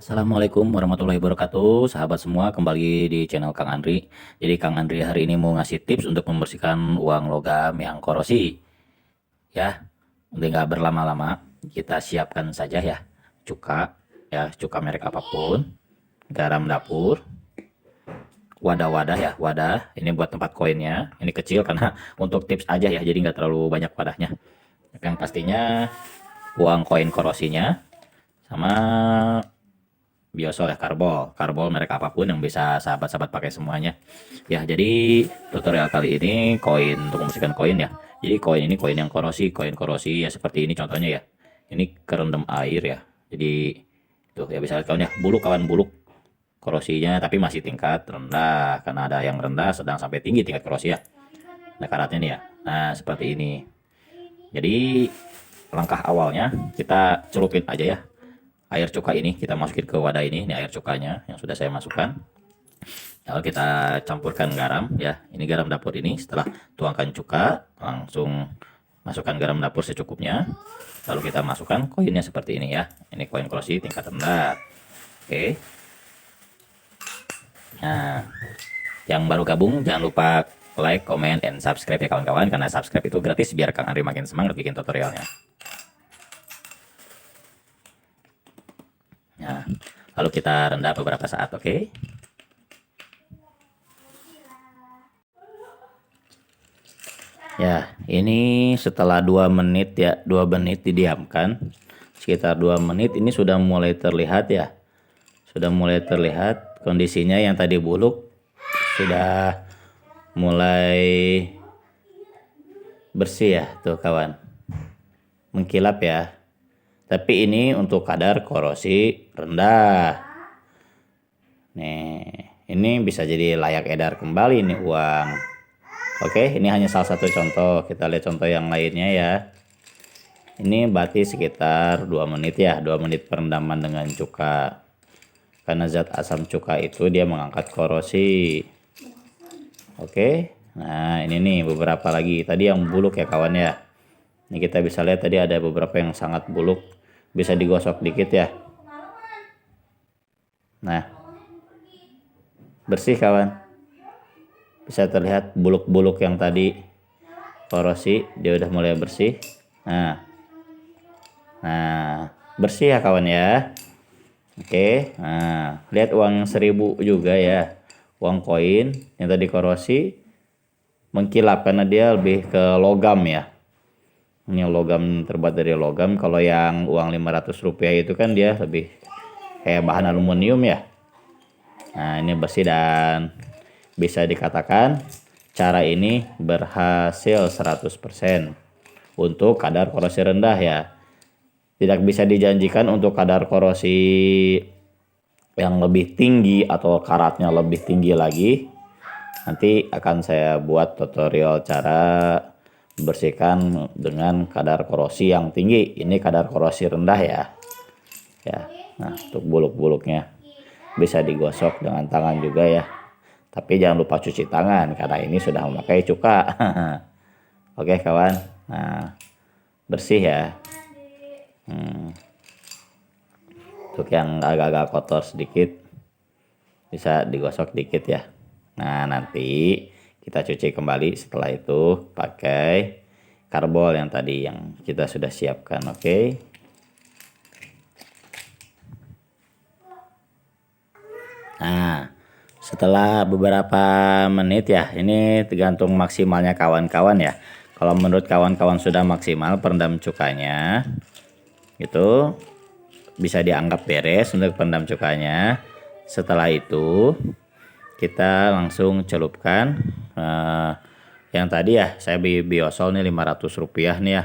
Assalamualaikum warahmatullahi wabarakatuh, sahabat semua, kembali di channel Kang Andri. Jadi Kang Andri hari ini mau ngasih tips untuk membersihkan uang logam yang korosi. Ya, untuk nggak berlama-lama, kita siapkan saja ya cuka, ya cuka merek apapun, garam dapur, wadah-wadah ya, wadah. Ini buat tempat koinnya. Ini kecil karena untuk tips aja ya, jadi nggak terlalu banyak wadahnya. Yang pastinya uang koin korosinya sama biosol ya, karbol merek apapun yang bisa sahabat-sahabat pakai semuanya ya. Jadi tutorial kali ini koin untuk membersihkan koin ya. Jadi koin ini koin yang korosi, koin korosi ya, seperti ini contohnya ya. Ini kerendam air ya, jadi tuh ya, bisa lihat kawan ya, kawan buluk korosinya, tapi masih tingkat rendah karena ada yang rendah, sedang, sampai tinggi tingkat korosi ya. Nah karatnya nih ya, nah seperti ini. Jadi langkah awalnya kita celupin aja ya air cuka ini, kita masukin ke wadah ini air cukanya yang sudah saya masukkan. Lalu kita campurkan garam ya, ini garam dapur ini. Setelah tuangkan cuka, langsung masukkan garam dapur secukupnya. Lalu kita masukkan koinnya seperti ini ya, ini koin korosi tingkat rendah. Oke, nah yang baru gabung jangan lupa like, comment, and subscribe ya kawan-kawan, karena subscribe itu gratis biar Kang Andri makin semangat bikin tutorialnya. Nah, lalu kita rendah beberapa saat, oke? Ya, ini setelah 2 menit ya, 2 menit didiamkan. Sekitar 2 menit ini sudah mulai terlihat ya. Sudah mulai terlihat kondisinya, yang tadi buluk sudah mulai bersih ya, tuh kawan. Mengkilap ya. Tapi ini untuk kadar korosi rendah. Nih, ini bisa jadi layak edar kembali nih uang. Oke, ini hanya salah satu contoh. Kita lihat contoh yang lainnya ya. Ini berarti sekitar 2 menit ya, 2 menit perendaman dengan cuka. Karena zat asam cuka itu dia mengangkat korosi. Oke, nah ini nih beberapa lagi. Tadi yang buluk ya kawan ya. Ini kita bisa lihat tadi ada beberapa yang sangat buluk. Bisa digosok dikit ya. Nah, bersih kawan. Bisa terlihat buluk-buluk yang tadi korosi, dia udah mulai bersih. Nah, bersih ya kawan ya. Oke, nah lihat uang yang 1000 juga ya, uang koin yang tadi korosi mengkilap karena dia lebih ke logam ya. Ini logam, terbuat dari logam. Kalau yang uang 500 rupiah itu kan dia lebih kayak bahan aluminium ya. Nah ini bersih dan bisa dikatakan cara ini berhasil 100% untuk kadar korosi rendah ya. Tidak bisa dijanjikan untuk kadar korosi yang lebih tinggi atau karatnya lebih tinggi lagi. Nanti akan saya buat tutorial cara bersihkan dengan kadar korosi yang tinggi. Ini kadar korosi rendah ya. Ya, nah untuk buluk-buluknya bisa digosok dengan tangan juga ya. Tapi jangan lupa cuci tangan karena ini sudah memakai cuka. Oke kawan, nah bersih ya. Untuk yang agak-agak kotor sedikit bisa digosok dikit ya. Nah nanti kita cuci kembali setelah itu pakai karbol yang tadi yang kita sudah siapkan. Oke. Nah setelah beberapa menit ya, ini tergantung maksimalnya kawan-kawan ya. Kalau menurut kawan-kawan sudah maksimal perendam cukanya, itu bisa dianggap beres untuk perendam cukanya. Setelah itu kita langsung celupkan yang tadi ya, saya biosol nih 500 rupiah nih ya,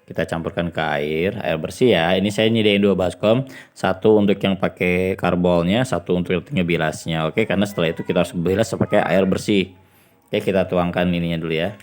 kita campurkan ke air bersih ya. Ini saya nyediain 2 baskom, satu untuk yang pakai karbolnya, satu untuk ngebilasnya. Oke, karena setelah itu kita harus bilas pakai air bersih. Oke, kita tuangkan ininya dulu ya.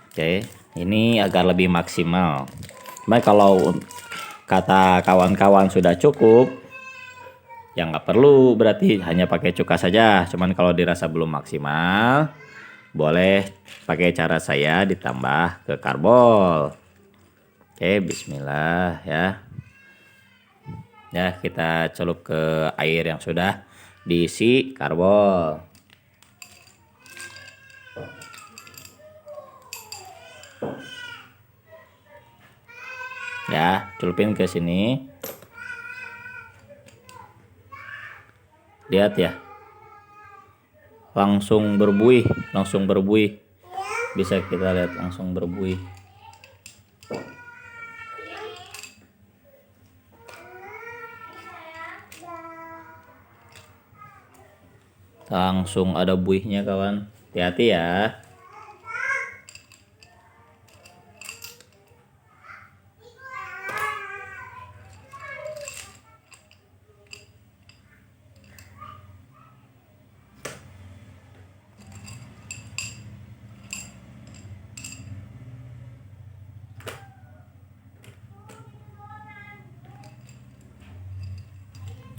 Oke, ini agar lebih maksimal. Cuman kalau kata kawan-kawan sudah cukup, ya nggak perlu, berarti hanya pakai cuka saja. Cuman kalau dirasa belum maksimal, boleh pakai cara saya ditambah ke karbol. Oke, bismillah ya. Ya, kita celup ke air yang sudah diisi karbol. Ya, celupin ke sini. Lihat ya. Langsung berbuih. Bisa kita lihat langsung berbuih. Langsung ada buihnya kawan. Hati-hati ya.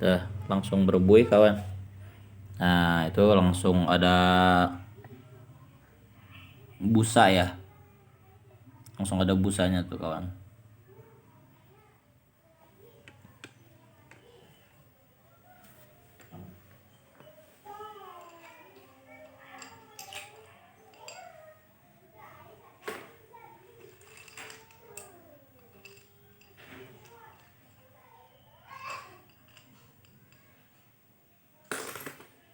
Tuh, langsung berbuih kawan. Nah, itu langsung ada busa ya. Langsung ada busanya tuh kawan.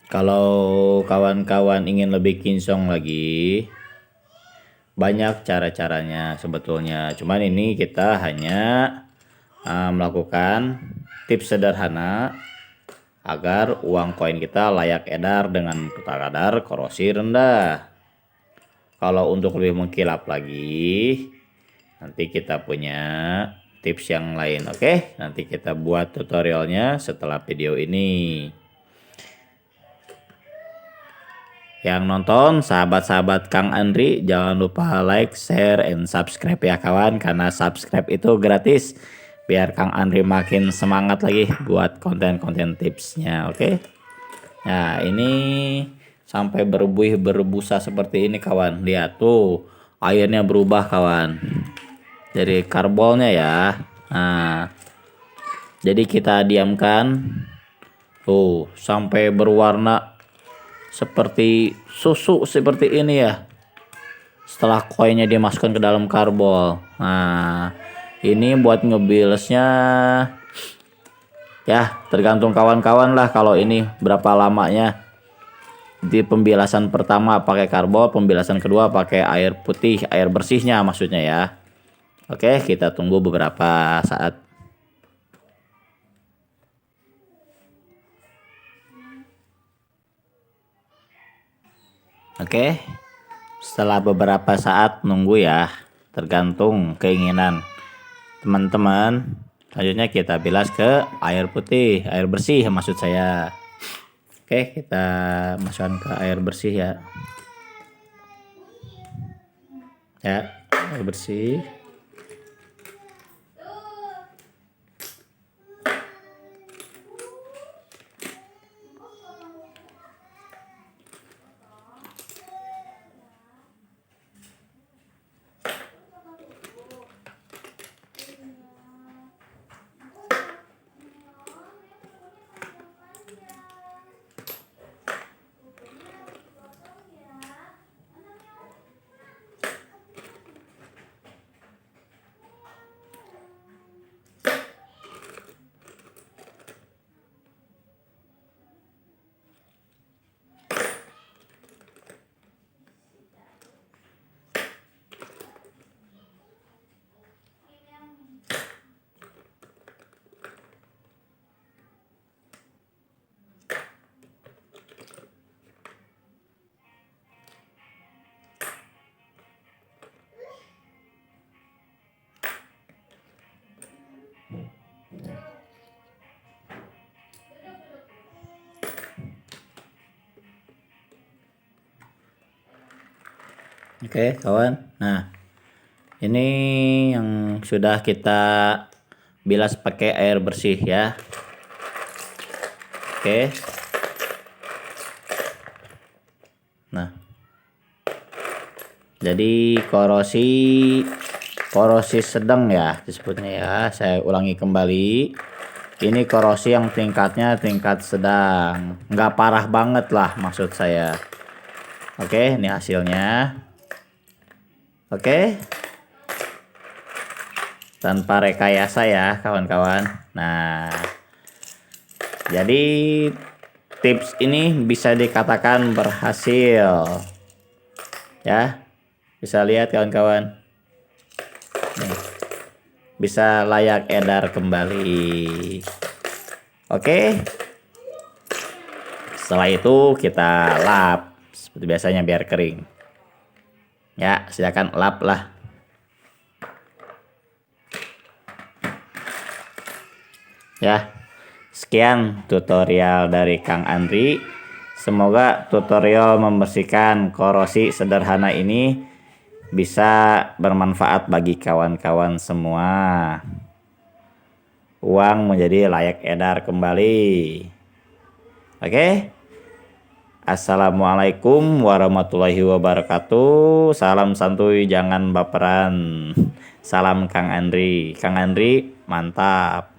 Kalau kawan-kawan ingin lebih kinclong lagi, banyak cara-caranya sebetulnya. Cuman ini kita hanya melakukan tips sederhana agar uang koin kita layak edar dengan kadar korosi rendah. Kalau untuk lebih mengkilap lagi, nanti kita punya tips yang lain. Oke, nanti kita buat tutorialnya setelah video ini. Yang nonton sahabat-sahabat Kang Andri, jangan lupa like, share, and subscribe ya kawan, karena subscribe itu gratis biar Kang Andri makin semangat lagi buat konten-konten tipsnya. Oke. Nah, ini sampai berbuih berbusa seperti ini kawan. Lihat tuh, airnya berubah kawan dari karbolnya ya. Nah, jadi kita diamkan tuh sampai berwarna seperti susu seperti ini ya, setelah koinnya dimasukkan ke dalam karbol. Nah, ini buat ngebilesnya ya tergantung kawan-kawan lah. Kalau ini berapa lamanya. Di pembilasan pertama pakai karbol, pembilasan kedua pakai air putih, air bersihnya maksudnya ya. Oke, kita tunggu beberapa saat. Oke, setelah beberapa saat nunggu ya, tergantung keinginan teman-teman. Selanjutnya kita bilas ke air putih, air bersih maksud saya. Oke, kita masukkan ke air bersih ya. Ya, air bersih. Oke kawan, nah ini yang sudah kita bilas pakai air bersih ya. Oke, nah Jadi korosi sedang ya disebutnya ya. Saya ulangi kembali. Ini korosi yang tingkatnya tingkat sedang, nggak parah banget lah maksud saya. Oke, ini hasilnya. Oke, tanpa rekayasa ya kawan-kawan. Nah, jadi tips ini bisa dikatakan berhasil ya. Bisa lihat kawan-kawan, bisa layak edar kembali. Oke, setelah itu kita lap seperti biasanya biar kering ya. Silakan lap lah ya. Sekian tutorial dari Kang Andri. Semoga tutorial membersihkan korosi sederhana ini bisa bermanfaat bagi kawan-kawan semua. Uang menjadi layak edar kembali. Oke. Assalamualaikum warahmatullahi wabarakatuh. Salam santuy, jangan baperan. Salam Kang Andri. Kang Andri, mantap.